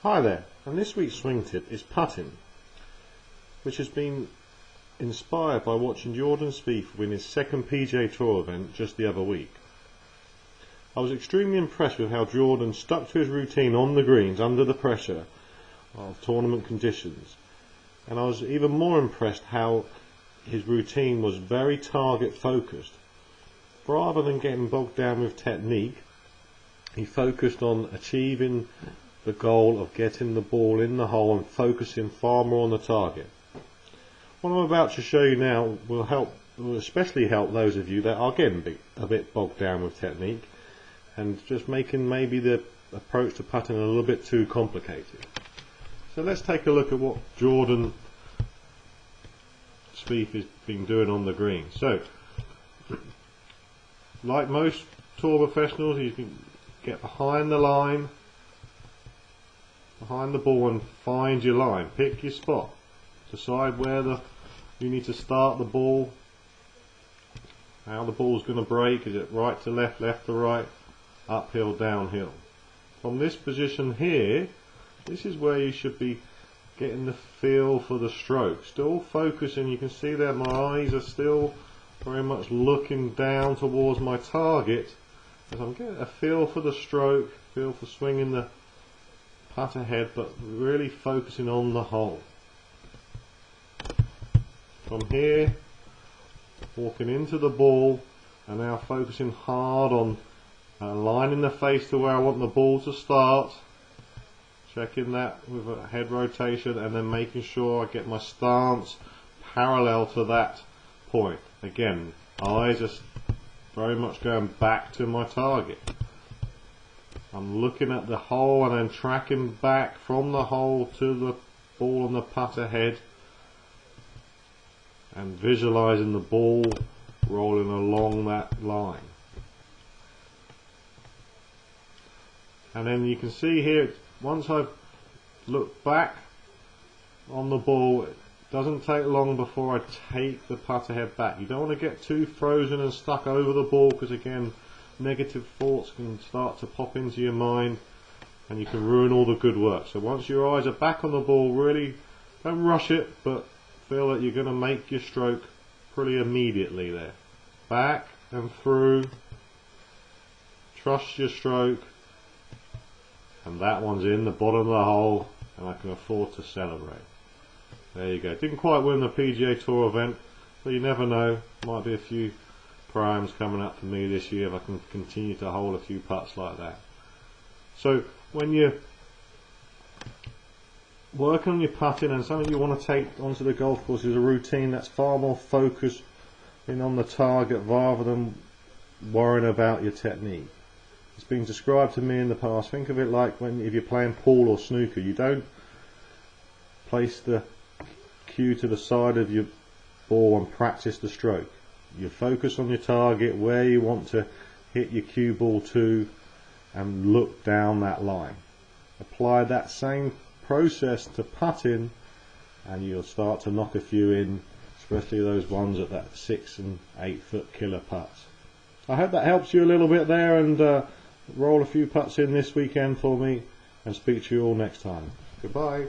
Hi there, and this week's swing tip is putting, which has been inspired by watching Jordan Spieth win his second PGA Tour event just the other week. I was extremely impressed with how Jordan stuck to his routine on the greens under the pressure of tournament conditions, and I was even more impressed how his routine was very target focused. Rather than getting bogged down with technique, he focused on achieving the goal of getting the ball in the hole and focusing far more on the target. What I'm about to show you now will especially help those of you that are getting a bit bogged down with technique and just making maybe the approach to putting a little bit too complicated. So let's take a look at what Jordan Spieth has been doing on the green. So, like most tour professionals, you can get behind the line, behind the ball, and find your line. Pick your spot. Decide where you need to start the ball, how the ball's going to break. Is it right to left, left to right, uphill, downhill? From this position here, this is where you should be getting the feel for the stroke. Still focusing. You can see that my eyes are still very much looking down towards my target as I'm getting a feel for the stroke, feel for swinging the putter head, but really focusing on the hole. From here, walking into the ball, and now focusing hard on aligning the face to where I want the ball to start, checking that with a head rotation, and then making sure I get my stance parallel to that point. Again, eyes are very much going back to my target. I'm looking at the hole and then tracking back from the hole to the ball on the putter head and visualizing the ball rolling along that line. And then you can see here, once I've looked back on the ball, it doesn't take long before I take the putter head back. You don't want to get too frozen and stuck over the ball, because again, negative thoughts can start to pop into your mind and you can ruin all the good work. So once your eyes are back on the ball, really don't rush it, but feel that you're going to make your stroke pretty immediately there. Back and through, trust your stroke, and that one's in the bottom of the hole, and I can afford to celebrate. There you go. Didn't quite win the PGA Tour event, but you never know. Might be a few primes coming up for me this year if I can continue to hold a few putts like that. So when you work on your putting, and something you want to take onto the golf course is a routine that's far more focused in on the target rather than worrying about your technique. It's been described to me in the past. Think of it like if you're playing pool or snooker, you don't place the cue to the side of your ball and practice the stroke. You focus on your target, where you want to hit your cue ball to, and look down that line. Apply that same process to putting and you'll start to knock a few in, especially those ones at that 6 and 8 foot killer putts. I hope that helps you a little bit there, and roll a few putts in this weekend for me, and speak to you all next time. Goodbye.